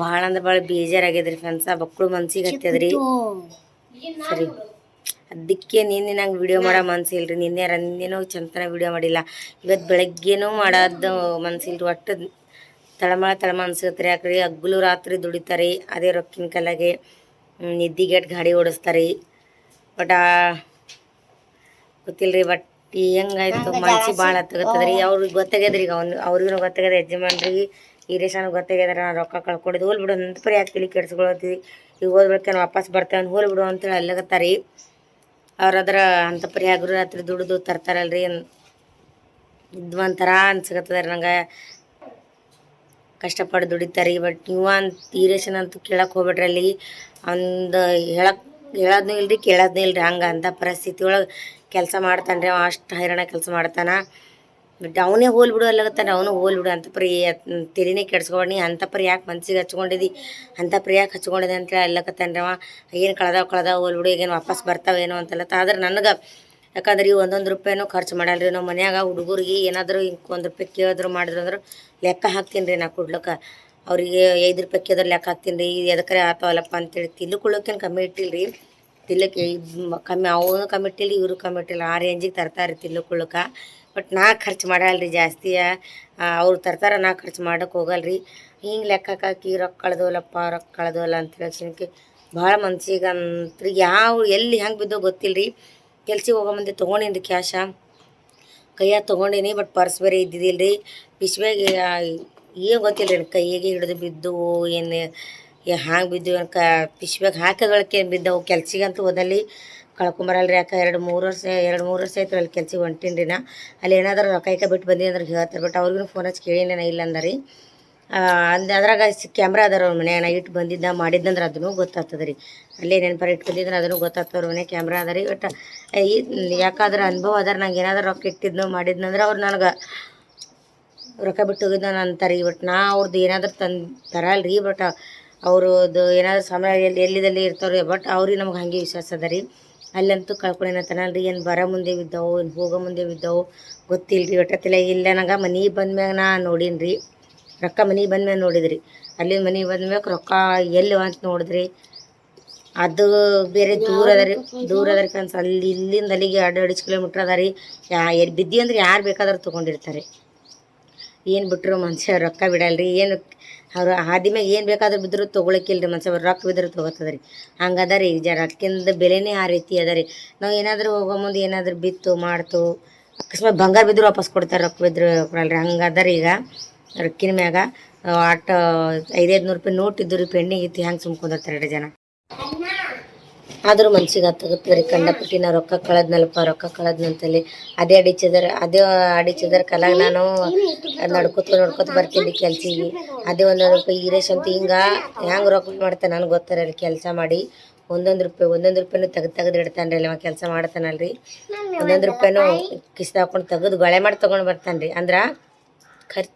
ಭಾಳ ಅಂದ್ರೆ ಭಾಳ ಬೇಜಾರಾಗ್ಯದ ರೀ ಫ್ರೆಂಡ್ಸ. ಮಕ್ಕಳು ಮನ್ಸಿಗೆ ಹತ್ತದ್ರಿ. ಸರಿ ಅದಕ್ಕೆ ನಿನ್ನೆ ನಂಗೆ ವಿಡಿಯೋ ಮಾಡೋ ಮನ್ಸಿಲ್ಲ ರೀ. ನಿನ್ನೆನೂ ಚಂತನ ವಿಡಿಯೋ ಮಾಡಿಲ್ಲ. ಇವತ್ತು ಬೆಳಗ್ಗೆನೂ ಮಾಡೋದು ಮನ್ಸಿಲ್ಲ ರೀ. ಒಟ್ಟು ತಳಮಳ ಅನ್ಸುತ್ತೆ ಯಾಕ್ರಿ. ಹಗ್ಲು ರಾತ್ರಿ ದುಡಿತಾರೆ ಅದೇ ರೊಕ್ಕಿನ ಕಲಾಗೆ ನಿದ್ದಿಗೆಟ್ ಗಾಡಿ ಓಡಿಸ್ತಾರೆ. ಬಟ್ ಗೊತ್ತಿಲ್ಲ ರೀ. ಬಟ್ ಹೆಂಗಾಯ್ತು ಮನ್ಸಿಗೆ ಭಾಳ ಹತ್ತಗತ್ತದ್ರಿ. ಅವ್ರಿಗೆ ಗೊತ್ತಾಗ್ಯದ್ರಿ. ಈಗ ಅವ್ರಿಗೂ ಗೊತ್ತಾಗ್ಯದ, ಯಜಮಾನ್ರಿಗೆ ಈರೇಶನಿಗೆ ಗೊತ್ತಾಗ್ಯದಾರ ನಾನು ರೊಕ್ಕ ಕಳ್ಕೊಂಡಿದ್ದು. ಹೋಲ್ ಬಿಡು ಅಂತ ಪರಿ ಯಾಕೆ ತಲೆ ಕೆಡ್ಸ್ಕೊಳತ್ತೀವಿ, ಈಗ ಹೋದ್ಬಿಡ್ತೇನೆ ವಾಪಸ್ ಬರ್ತೇವೆ ಹೋಲ್ ಬಿಡು ಅಂತೇಳಿ ಅಲ್ಲಗತ್ತಾರಿ. ಅವ್ರದ್ರ ಅಂಥ ಪರಿ ಆಗ್ರು ರಾತ್ರಿ ದುಡಿದು ತರ್ತಾರಲ್ರಿ. ಇದು ಒಂಥರ ಅನ್ಸಕತ್ತದ್ರಿ ನಂಗೆ. ಕಷ್ಟಪಟ್ಟು ದುಡಿತಾರೆ. ಬಟ್ ಈರೇಶನ್ ಅಂತೂ ಕೇಳಕ್ಕೆ ಹೋಗ್ಬಿಟ್ರಿ. ಅಲ್ಲಿ ಒಂದು ಹೇಳೋದ್ನೂ ಇಲ್ರಿ ಕೇಳೋದ್ನೂ ಇಲ್ರಿ. ಹಂಗೆ ಅಂಥ ಪರಿಸ್ಥಿತಿ ಒಳಗೆ ಕೆಲಸ ಮಾಡ್ತಾನೆ ರೀ. ಅಷ್ಟು ಹೈರಾಣ ಕೆಲಸ ಮಾಡ್ತಾನೆ. ಬಟ್ ಅವನೇ ಹೋಲ್ ಬಿಡು ಅಲ್ಲಗತ್ತಾನೆ. ಅವನು ಹೋಲ್ ಬಿಡು ಅಂತ ಪರಿ ತಲೆನೇ ಕೆಡ್ಸ್ಕೊಬಾರ್ದು. ಅಂಥ ಪರಿ ಯಾಕೆ ಮನ್ಸಿಗೆ ಹಚ್ಕೊಂಡಿದ್ದು, ಅಂಥ ಪರಿ ಯಾಕೆ ಹಚ್ಕೊಂಡಿದೆ ಅಂತೇಳಿ ಅಲ್ಲಕತ್ತಾನೆ ರೀ ಅವ. ಏನು ಕಳೆದ ಹೋಲ್ ಬಿಡು, ಈಗೇನು ವಾಪಸ್ ಬರ್ತಾವೇನೋ ಅಂತಲ್ಲತ್ತ. ಆದ್ರೆ ನನಗೆ ಯಾಕಂದ್ರೆ ಈ ಒಂದೊಂದು ರೂಪಾಯಿನೂ ಖರ್ಚು ಮಾಡಲ್ಲ ರೀ. ನಾವು ಮನ್ಯಾಗ ಹುಡುಗರಿಗೆ ಏನಾದರೂ ಒಂದು ರೂಪಾಯಿ ಕೇಳಿದ್ರು ಮಾಡಿದ್ರು ಅಂದ್ರೆ ಲೆಕ್ಕ ಹಾಕ್ತೀನಿ ರೀ. ನಾ ಕೊಡ್ಲಿಕ್ಕೆ ಅವರಿಗೆ 5 ರೂಪಾಯಿ ಕೇಳಿದ್ರೆ ಲೆಕ್ಕ ಹಾಕ್ತೀನಿ ರೀ. ಎದಕ್ಕರೆ ಆತವಲ್ಲಪ್ಪ ಅಂತೇಳಿ ತಿಳ್ಕೊಳ್ಳೋಕೇನು ಕಮ್ಮಿ ಇಟ್ಟಿಲ್ಲ ರೀ. ತಿಲ್ಲಕ್ಕೆ ಕಮ್ಮಿ, ಅವನು ಕಮ್ಮಿ ಇಟ್ಟಿಲ್ಲ, ಇವರು ಕಮ್ಮಿ ಇಟ್ಟಿಲ್ಲ. ಆ ರೇಂಜಿಗೆ ತರ್ತಾರೆ ತಿಳ್ಕೊಳ್ಳೋಕೆ. ಬಟ್ ನಾ ಖರ್ಚು ಮಾಡಲ್ಲ ರೀ ಜಾಸ್ತಿ. ಅವ್ರು ತರ್ತಾರೆ, ನಾ ಖರ್ಚು ಮಾಡೋಕೆ ಹೋಗಲ್ಲ ರೀ. ಹಿಂಗೆ ಲೆಕ್ಕ ಹಾಕಿ ರೊಕ್ಕ ಕಳೆದೋಲ್ಲ ಅಂತೇಳಿ ಕ್ಷಣಕ್ಕೆ ಭಾಳ ಮನ್ಸಿಗೆ ಅಂತ್ರಿ. ಎಲ್ಲಿ ಹೆಂಗೆ ಬಿದ್ದೋ ಗೊತ್ತಿಲ್ಲ ರೀ. ಕೆಲ್ಸಕ್ಕೆ ಹೋಗೋ ಮುಂದೆ ತೊಗೊಂಡೀನಿ ರೀ ಕ್ಯಾಶ, ಕೈಯಾಗ ತೊಗೊಂಡೀನಿ. ಬಟ್ ಪರ್ಸ್ ಬೇರೆ ಇದ್ದಿದ್ದಿಲ್ಲ ರೀ. ಪಿಶ್ವೆಗೆ ಏನು ಗೊತ್ತಿಲ್ಲ ರೀ. ಕೈಯಾಗೆ ಹಿಡಿದು ಬಿದ್ದು ಏನು ಹ್ಯಾಂಗೆ ಬಿದ್ದು ಪಿಶ್ವೆಗೆ ಹಾಕೋದೊಳಕ್ಕೆ ಬಿದ್ದವು. ಕೆಲ್ಸಿಗಂತೂ ಹೋದಲ್ಲಿ ಕಳ್ಕೊಂಬರಲ್ಲ ರೀ. ಯಾಕೆ 2-3 ವರ್ಷ ಆಯ್ತು ಅಲ್ಲಿ ಕೆಲ್ಸಿಗೆ ಹೊಂಟೀನಿ ರೀ. ನಾ ಅಲ್ಲಿ ಏನಾದರೂ ರೊಕ್ಕ ಬಿಟ್ಟು ಬಂದಿ ಅಂದ್ರೆ ಹೇಳ್ತಾರೆ. ಬಟ್ ಅವ್ರಿಗೂ ಫೋನ್ ಹಚ್ಚಿ ಕೇಳೀನಿ ಇಲ್ಲ ಅಂದ ರೀ. ಅದ್ರಾಗ ಕ್ಯಾಮ್ರಾ ಅದಾರ ಅವ್ರ ಮನೆ. ನಾ ಇಟ್ಟು ಬಂದಿದ್ದ ಮಾಡಿದ್ದಂದ್ರೆ ಅದನ್ನು ಗೊತ್ತಾಗ್ತದೆ ರೀ. ಅಲ್ಲೇ ನೆನಪರ ಇಟ್ಟು ಬಂದಿದ್ರೆ ಅದನ್ನು ಗೊತ್ತಾಗ್ತವ್ರ ಮನೆ ಕ್ಯಾಮ್ರಾ ಅದ ರೀ. ಬಟ್ ಯಾಕಾದ್ರೆ ಅನುಭವ ಅದಾರ. ನಂಗೆ ಏನಾದರೂ ರೊಕ್ಕ ಇಟ್ಟಿದ್ನೋ ಮಾಡಿದ್ನಂದ್ರೆ ಅವ್ರು ನನಗೆ ರೊಕ್ಕ ಬಿಟ್ಟು ಹೋಗಿದ್ನ ಅಂತಾರೆ ರೀ. ಬಟ್ ನಾ ಅವ್ರದ್ದು ಏನಾದರೂ ತರಲ್ಲ ರೀ. ಬಟ್ ಅವ್ರದ್ದು ಏನಾದರೂ ಸಮಯ ಎಲ್ಲಿದಲ್ಲಿ ಇರ್ತಾವ್ರಿ. ಬಟ್ ಅವ್ರಿಗೆ ನಮ್ಗೆ ಹಾಗೆ ವಿಶ್ವಾಸ ಅದ ರೀ. ಅಲ್ಲಂತೂ ಕಳ್ಕೊಂಡೇನ ತನಲ್ರಿ. ಏನು ಬರೋ ಮುಂದೆ ಬಿದ್ದವು, ಏನು ಹೋಗೋ ಮುಂದೆ ಬಿದ್ದವು ಗೊತ್ತಿಲ್ಲ ರೀ. ಒಟ್ಟತ್ತಿಲ್ಲ ಇಲ್ಲ. ನಂಗೆ ಮನೆಗೆ ಬಂದ್ಮ್ಯಾಗ ನಾ ನೋಡೀನಿ ರೀ ರೊಕ್ಕ. ಮನೆಗೆ ಬಂದ್ಮ್ಯಾಗ ನೋಡಿದ್ರಿ. ಅಲ್ಲಿ ಮನೆಗೆ ಬಂದ್ಮ್ಯಾಗ ರೊಕ್ಕ ಎಲ್ಲಿ ಅಂತ ನೋಡಿದ್ರಿ. ಅದು ಬೇರೆ ದೂರ ಅದ ರೀ ಫ್ರೆಂಡ್ಸ್. ಇಲ್ಲಿಂದ ಅಲ್ಲಿಗೆ 2 ಕಿಲೋಮೀಟ್ರ್ ಅದ ರೀ. ಎಲ್ಲಿ ಬಿದ್ದಿ ಅಂದ್ರೆ ಯಾರು ಬೇಕಾದ್ರೂ ತೊಗೊಂಡಿರ್ತಾರೆ. ಏನು ಬಿಟ್ಟರು ಮನುಷ್ಯ ರೊಕ್ಕ ಬಿಡಲ್ರಿ. ಏನು ಅವ್ರು ಹಾದಿಮ್ಯಾಗ ಏನು ಬೇಕಾದ್ರೂ ಬಿದ್ದರೂ ತೊಗೊಳಕ್ಕಿಲ್ಲ ರೀ ಮನುಷ್ಯ. ರೊಕ್ಕ ಬಿದ್ದರೂ ತೊಗೋತದ ರೀ. ಹಂಗದ ರೀ. ರೊಕ್ಕಿಂದ ಬೆಲೆನೇ ಆ ರೀತಿ ಅದ ರೀ. ನಾವು ಏನಾದರೂ ಹೋಗೋ ಮುಂದೆ ಏನಾದರೂ ಬಿತ್ತು ಮಾಡ್ತು, ಅಕಸ್ಮಾತ್ ಬಂಗಾರ ಬಿದ್ದರೂ ವಾಪಸ್ ಕೊಡ್ತಾರೆ, ರೊಕ್ಕ ಬಿದ್ದರೂ ಕೊಡಲ್ರಿ. ಹಂಗದ ರೀ. ಈಗ ರೊಕ್ಕಿನ ಮ್ಯಾಗ 500 ರೂಪಾಯಿ ನೋಟ್ ಇದ್ದು ರೀ, ಪೆಂಡಿಂಗ್ ಇತ್ತು. ಹೆಂಗೆ ಸುಮ್ಕೊಂಡತ್ತಾರೆ 2 ಜನ. ಆದರೂ ಮನ್ಸಿಗೆ ಹತ್ತಾಗುತ್ತೆ ರೀ. ಕಂಡಪಟ್ಟಿ ನಾ ರೊಕ್ಕ ಕಳೆದ್ನಂತಲ್ಲಿ ಅದೇ ಅಡಿಚಿದರ ಕಲಾಗ ನಾನು ನಡ್ಕೊತ ಬರ್ತೀನಿ ಕೆಲ್ಸಿಗೆ. ಅದೇ 1 ರೂಪಾಯಿ ಈರೇಶ್ ಅಂತ ಹೆಂಗೆ ರೊಕ್ಕ ಮಾಡ್ತಾನೆ ನನಗೆ ಗೊತ್ತಾರ ಅಲ್ಲಿ. ಕೆಲಸ ಮಾಡಿ 1 ರೂಪಾಯಿನೂ ತೆಗೆದು ಇಡ್ತಾನೆ ರೀ. ಅಲ್ಲಿ ಕೆಲಸ ಮಾಡ್ತಾನಲ್ರಿ. 1 ರೂಪಾಯಿನೂ ಕಿಸ್ದು ಹಾಕೊಂಡು ತೆಗೆದು ಗೊಳೆ ಮಾಡಿ ತೊಗೊಂಡು ಬರ್ತಾನೆ ರೀ. ಅಂದ್ರೆ ಖರ್ಚು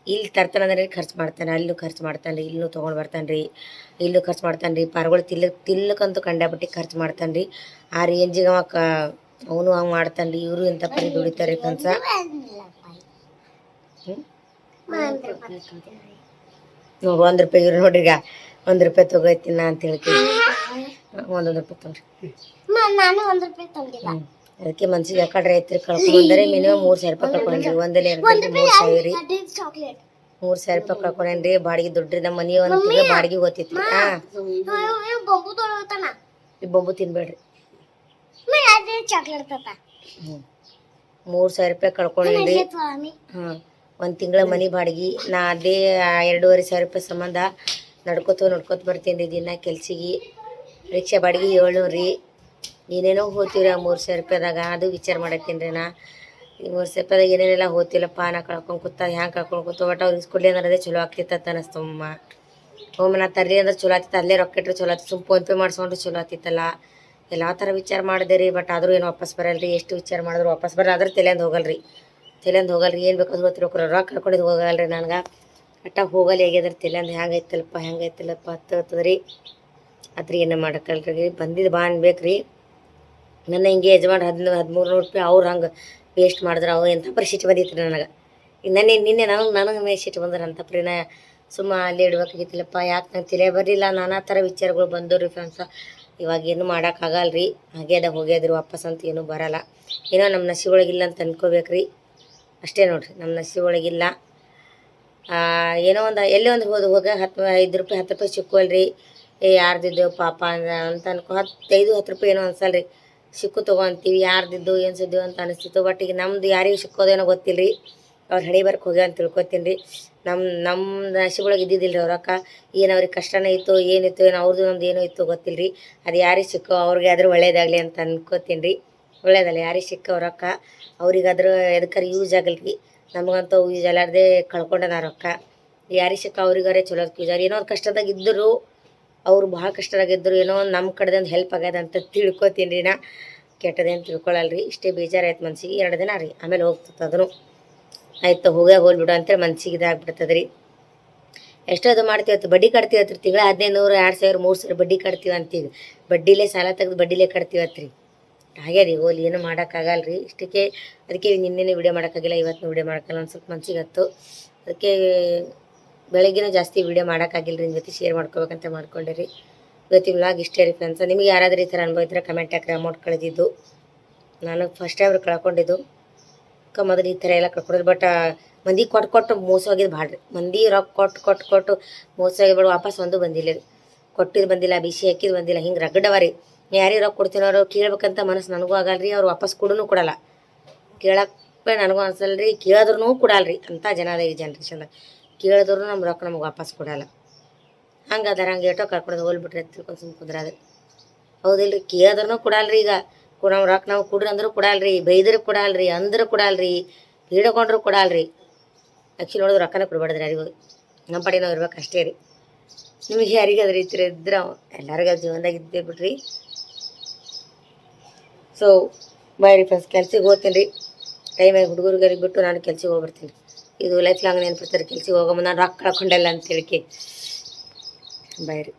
ಇಲ್ಲಿ ತರ್ತಾನಂದ್ರೆ ಖರ್ಚು ಮಾಡ್ತಾನೆ, ಅಲ್ಲೂ ಖರ್ಚು ಮಾಡ್ತಾನೆ ರೀ. ಇಲ್ಲೂ ತೊಗೊಂಡು ಬರ್ತಾನೆ ರೀ, ಇಲ್ಲೂ ಖರ್ಚು ಮಾಡ್ತಾನೆ ರೀ. ಪಾರ್ಗಳು ತಿಲ್ಲಕ್ಕಂತೂ ಕಂಡಾಬಿಟ್ಟು ಖರ್ಚು ಮಾಡ್ತಾನೆ ರೀ. ಆ ರೇಂಜಿಗೆ ಅವನು ಹಂಗೆ ಮಾಡ್ತಾನೆ ರೀ. ಇವರು ಇಂಥ ಪರಿ ದುಡಿತಾರೆ ಕನ್ಸ. 1 ರೂಪಾಯಿ ಇವ್ರು ನೋಡ್ರಿ. ಈಗ 1 ರೂಪಾಯಿ ತೊಗೋತೀನಿ ಅಂತ ಹೇಳ್ತೀನಿ. 1 ರೂಪಾಯಿ ತೊಗೊಂಡ್ರಿ. ಅದಕ್ಕೆ ಮನ್ಸಿಗೆ ಯಾಕಡ್ರೆ ಐತ್ರಿ. ಕಳ್ಕೊಂಡ್ರೆ ಮಿನಿಮಮ್ 3,000 ರೂಪಾಯಿ ಕಳ್ಕೊಂಡ್ರಿ. ಒಂದಲ್ಲಿ 3,000 ರೀ. 3,000 ರೂಪಾಯಿ ಕಳ್ಕೊಂಡೇನ್ರಿ. ಬಾಡಿಗೆ ದುಡ್ಡ್ರಿ. ನಮ್ಮ ಮನೆ 1 ತಿಂಗಳು ಬಾಡಿಗೆ ಹೋಗ್ತಿತ್ತು. ಈ ಬೊಂಬು ತಿನ್ಬೇಡ್ರಿ. 3,000 ರೂಪಾಯಿ ಕಳ್ಕೊಂಡೇನ್ರಿ. 1 ತಿಂಗಳ ಮನೆ ಬಾಡಿಗೆ. ನಾ ಅದೇ 2,500 ರೂಪಾಯಿ ಸಂಬಂಧ ನಡ್ಕೋತ ಬರ್ತೀನಿ ರೀ ದಿನ ಕೆಲ್ಸಿಗೆ. ರಿಕ್ಷಾ ಬಾಡಿಗೆ 700 ರೀ. ಏನೇನೋ ಹೋಗ್ತೀವ್ರಿ ಆ 3,000 ರೂಪಾಯಿದಾಗ. ಅದು ವಿಚಾರ ಮಾಡತ್ತೀನಿ ರೀ ನಾ. ಈ 3,000 ರೂಪಾಯಿದಾಗ ಏನೇನೆಲ್ಲ ಹೋಗ್ತಿಲ್ಲಪ್ಪ. ನಾ ಕಳ್ಕೊಂಡು ಹ್ಯಾಂಗೆ ಕಳ್ಕೊಂಡು ಬಟ್ ಅವ್ರು ಇಸ್ಕೊಡ್ಲಿ ಅಂದ್ರೆ ಚಲೋ ಆಗ್ತಿತ್ತು ಅನ್ನಿಸ್ತು. ನಾ ತರಲಿ ಅಂದ್ರೆ ಚಲೋ ಆಗ್ತಿತ್ತು. ಅಲ್ಲೇ ರೊಕ್ಕ ಇಟ್ಟರೆ ಚಲೋ ಆಗ್ತಿತ್ತು. ಫೋನ್ಪೇ ಮಾಡಿಸ್ಕೊಂಡ್ರೆ ಚಲೋ ಆಗ್ತಿತ್ತಲ್ಲ. ಎಲ್ಲ ಥರ ವಿಚಾರ ಮಾಡಿದೆ ರೀ. ಬಟ್ ಆದರೂ ಏನು ವಾಪಸ್ ಬರಲ್ರಿ. ಎಷ್ಟು ವಿಚಾರ ಮಾಡಿದ್ರು ವಾಪಸ್ ಬರಲ್ಲ. ಆದ್ರೆ ತಲೆಯಿಂದ ಹೋಗಲ್ರಿ. ಏನು ಬೇಕಾದ್ರೂ ಗೊತ್ತಿರೋಕ್ರ ರೊಕ್ಕ ಕಳ್ಕೊಂಡಿದ್ದು ಹೋಗಲ್ರಿ ನನಗೆ. ಹೋಗಲ್ಲ ಹೇಗಿದ್ರೆ ತಲೆಯಿಂದ ಹೆಂಗೈತಲ್ಲಪ್ಪ ಹತ್ತದ್ರಿ. ಅದ್ರಿ ಏನು ಮಾಡೋಕ್ಕಲ್ರಿ. ಬಂದಿದ್ದು ಬಾ ಅನ್ಬೇಕು ರೀ. ನನ್ನ ಹಿಂಗೆ ಯಜಮಾನ್ 1300 ರೂಪಾಯಿ ಅವ್ರು ಹಂಗೆ ವೇಸ್ಟ್ ಮಾಡಿದ್ರೆ ಅವು ಎಂಥ ಪರಿಸ್ಥಿತಿ ಬಂದಿತ್ತು ನನಗೆ. ನಿನ್ನೆ ನನಗೆ ಸಿಟ್ಟು ಬಂದ್ರೆ ಅಂಥ ಪರಿನ ಸುಮ್ಮ ಅಲ್ಲಿ ಇಡ್ಬೇಕಾಗಿತ್ತಿಲ್ಲಪ್ಪ. ಯಾಕೆ ನಂಗೆ ತಲೆ ಬರಲಿಲ್ಲ. ನಾನಾ ಥರ ವಿಚಾರಗಳು ಬಂದವು ರೀ ಫ್ರೆಂಡ್ಸ. ಇವಾಗ ಏನು ಮಾಡೋಕ್ಕಾಗಲ್ಲ ರೀ. ಆಗ್ಯದ ಹೋಗ್ಯದ್ರಿ, ವಾಪಸ್ ಅಂತ ಏನೂ ಬರಲ್ಲ. ಏನೋ ನಮ್ಮ ನಸಿಬೊಳಗಿಲ್ಲ ಅಂತ ಅನ್ಕೋಬೇಕ್ರಿ. ಅಷ್ಟೇ ನೋಡಿರಿ, ನಮ್ಮ ನಸಿಬೊಳಗಿಲ್ಲ. ಏನೋ ಒಂದು ಎಲ್ಲೇ ಒಂದು ಹೋಗ 5 ರೂಪಾಯಿ 10 ರೂಪಾಯಿ ಸಿಕ್ಕುವಲ್ರಿ. ಯಾರ್ದಿದ್ದು ಪಾಪ ಅಂತ ಅನ್ಕೊ 10 ರೂಪಾಯಿ ಏನೋ ಅನ್ಸಲ್ಲ ರೀ. ಸಿಕ್ಕು ತೊಗೊತೀವಿ, ಯಾರ್ದಿದ್ದು ಏನು ಸುದ್ದಿ ಅಂತ ಅನಿಸ್ತಿತ್ತು. ಬಟ್ ಈಗ ನಮ್ದು ಯಾರಿಗೆ ಸಿಕ್ಕೋದೇನೋ ಗೊತ್ತಿಲ್ಲ ರೀ. ಅವ್ರು ಹಣೆ ಬರ್ಕೆ ಹೋಗ್ಯ ಅಂತ ತಿಳ್ಕೊತೀನಿ ರೀ. ನಮ್ಮ ನಸಿಬೊಳಗೆ ಇದ್ದಿದ್ದಿಲ್ಲ ರೀ ರೊಕ್ಕ. ಏನು ಅವ್ರಿಗೆ ಕಷ್ಟನೇ ಇತ್ತು ಏನಿತ್ತು, ಏನೋ ಅವ್ರದ್ದು ನಮ್ದು ಏನೋ ಇತ್ತು ಗೊತ್ತಿಲ್ಲ ರೀ. ಅದು ಯಾರಿಗೆ ಸಿಕ್ಕೋ ಅವ್ರಿಗೆ ಆದರೂ ಒಳ್ಳೇದಾಗಲಿ ಅಂತ ಅನ್ಕೋತೀನಿ ರೀ. ಒಳ್ಳೇದಲ್ಲ ಯಾರಿಗೆ ಸಿಕ್ಕೋ ರೊಕ್ಕ ಅವ್ರಿಗಾದ್ರೂ ಎದಕ್ಕಾರು ಯೂಸ್ ಆಗಲ್ಲ ರೀ. ನಮಗಂತೂ ಯೂಸ್ ಎಲ್ಲಾರ್ದೇ ಕಳ್ಕೊಂಡೆ ರೊಕ್ಕ. ಯಾರಿಗೆ ಸಿಕ್ಕ ಅವ್ರಿಗಾರೇ ಚಲೋ ಯೂಸ್ ಆಗಲಿ. ಏನೋ ಒಂದು ಕಷ್ಟದಾಗ ಇದ್ದರು, ಅವ್ರು ಭಾಳ ಕಷ್ಟದಾಗಿದ್ದರು, ಏನೋ ಒಂದು ನಮ್ಮ ಕಡೆದಿಂದ ಹೆಲ್ಪ್ ಆಗ್ಯದ ಅಂತ ತಿಳ್ಕೊತೀನಿ ರೀ. ನಾ ಕೆಟ್ಟದೇನು ತಿಳ್ಕೊಳಲ್ಲ ರೀ. ಇಷ್ಟೇ ಬೇಜಾರಾಯ್ತು ಮನ್ಸಿಗೆ. 2 ದಿನ ರೀ, ಆಮೇಲೆ ಹೋಗ್ತದೆ ಅದನ್ನು. ಆಯ್ತು ಹೋಗ್ಬಿಡು ಅಂತೇಳಿ ಮನ್ಸಿಗೆ ಇದಾಗ್ಬಿಡ್ತದೆ ರೀ. ಎಷ್ಟೋ ಅದು ಮಾಡ್ತೀವತ್ತು, ಬಡ್ಡಿ ಕಟ್ತೀವತ್ತು ರೀ. ತಿಂಗಳ 1500 2000 3000 ಬಡ್ಡಿ ಕಟ್ತೀವಿ ಅಂತೀವಿ. ಬಡ್ಡಿಲೇ ಸಾಲ ತೆಗೆದು ಬಡ್ಡಿಲೇ ಕಟ್ತೀವತ್ತು ರೀ. ಹಾಗೆ ರೀ, ಹೋಲಿ ಏನು ಮಾಡೋಕ್ಕಾಗಲ್ಲ ರೀ. ಇಷ್ಟಕ್ಕೆ ಅದಕ್ಕೆ ನಿನ್ನೆನೇ ವೀಡಿಯೋ ಮಾಡೋಕ್ಕಾಗಿಲ್ಲ, ಇವತ್ತು ವೀಡಿಯೋ ಮಾಡೋಕ್ಕಲ್ಲ. ಒಂದು ಸ್ವಲ್ಪ ಮನ್ಸಿಗೆ ಹತ್ತು. ಅದಕ್ಕೆ ಬೆಳಗ್ಗೆನೂ ಜಾಸ್ತಿ ವೀಡಿಯೋ ಮಾಡೋಕ್ಕಾಗಿಲ್ಲ ರೀ. ನಿಮ್ಮ ಜೊತೆ ಶೇರ್ ಮಾಡ್ಕೋಬೇಕಂತ ಮಾಡ್ಕೊಂಡೆ ರೀ. ಇವತ್ತಿನ ವ್ಲಾಗ್ ಇಷ್ಟೇ ರೀ ಫ್ರೆಂಡ್ಸ್. ನಿಮಗೆ ಯಾರಾದರೂ ಈ ಥರ ಅನುಭವ ಇದ್ದರೆ ಕಮೆಂಟ್ ಹಾಕ್ರಿ. ಅಮೌಂಟ್ ಕಳೆದಿದ್ದು ನಾನು ಫಸ್ಟ್ ಟೈಮ್ ಕಳ್ಕೊಂಡಿದ್ದು. ಮೊದಲು ಈ ಥರ ಎಲ್ಲ ಕಳ್ಕೊಡೋದು. ಬಟ್ ಮಂದಿ ಕೊಟ್ಟು ಮೋಸ ಹೋಗಿದ್ದು ಭಾಳ ರೀ. ಮಂದಿ ರೊಕ್ಕ ಕೊಟ್ಟು ಮೋಸ ಆಗಿಬಿಡು. ವಾಪಸ್ ಒಂದು ಬಂದಿಲ್ಲ ರೀ. ಕೊಟ್ಟಿದ್ದು ಬಂದಿಲ್ಲ, ಬಿಸಿ ಹಾಕಿದ್ದು ಬಂದಿಲ್ಲ. ಹಿಂಗೆ ರಗಡವ ರೀ. ಯಾರಿಗೆ ರೊಕ್ಕ ಕೊಡ್ತೀನೋ ಕೇಳ್ಬೇಕಂತ ಮನಸ್ಸು ನನಗೂ ಆಗಲ್ಲ ರೀ. ಅವ್ರು ವಾಪಸ್ ಕೊಡೂ ಕೊಡಲ್ಲ. ಕೇಳಕ್ಕೆ ನನಗೂ ಅನ್ಸಲ್ಲ ರೀ. ಕೇಳಿದ್ರೂ ಕೊಡಲ್ಲ ರೀ. ಅಂಥ ಜನ ಅದ ಈ ಜನ್ರೇಷನ್ದಾಗ. ಕೇಳಿದ್ರು ನಮ್ಮ ರೊಕ್ಕ ನಮಗೆ ವಾಪಸ್ ಕೊಡಲ್ಲ. ಹಂಗೆ ಅದಾರ. ಹಂಗೆ ಏಟೋ ಕಳ್ಕೊಡೋದು ಹೋಗ್ಬಿಟ್ರಿ ಅಂತ ತಿಳ್ಕೊಂಡು ಸುಮ್ಮ ಕುಂದ್ರಾದ್ರೆ ಹೌದಿಲ್ಲ ರೀ. ಕೇಳಿದ್ರೂ ಕೊಡಲ್ಲ ರೀ. ಈಗ ನಾವು ರೊಕ್ಕ ನಾವು ಕೊಡ್ರಿ ಅಂದ್ರೂ ಕೊಡಲ್ಲ ರೀ. ಬೈದ್ರೆ ಕೊಡಲ್ಲ ರೀ. ಅಂದ್ರೆ ಕೊಡಲ್ಲ ರೀ. ಹಿಡ್ಕೊಂಡ್ರು ಕೊಡಲ್ಲ ರೀ. ಆ್ಯಕ್ಚುಲಿ ನೋಡಿದ್ರೆ ರೊಕ್ಕನೇ ಕೊಡ್ಬಾರ್ದು ರೀ ಯಾರಿಗೂ. ನಮ್ಮ ಪಡೆ ನಾವು ಇರ್ಬೇಕು ಅಷ್ಟೇ ರೀ. ನಿಮಗೆ ಯಾರಿಗಾದ್ರೂ ಈ ಥರ ಇದ್ರೆ ಎಲ್ಲರಿಗೂ ಜೀವನದಾಗ ಇದ್ದೇ ಬಿಡ್ರಿ. ಸೊ ಬಾಯ್ ರೀ ಫ್ರೆಂಡ್ಸ್. ಕೆಲ್ಸಕ್ಕೆ ಹೋಗ್ತೀನಿ ರೀ. ಟೈಮಾಗಿ ಹುಡುಗರಿಗೆ ಬಿಟ್ಟು ನಾನು ಕೆಲ್ಸಕ್ಕೆ ಹೋಗ್ಬರ್ತೀನಿ. ಇದು ಲೈಫ್ ಲಾಂಗ್ ನೆನ್ಪಿರ್ತಾರೆ ಕೆಲ್ಸಕ್ಕೆ ಹೋಗೋ ಮುಂದೆ ನಾನು ರೊಕ್ಕ ಕಳ್ಕೊಂಡಲ್ಲ ಅಂತ ಹೇಳಿಕೆ. ಬಾಯ್ ರೀ.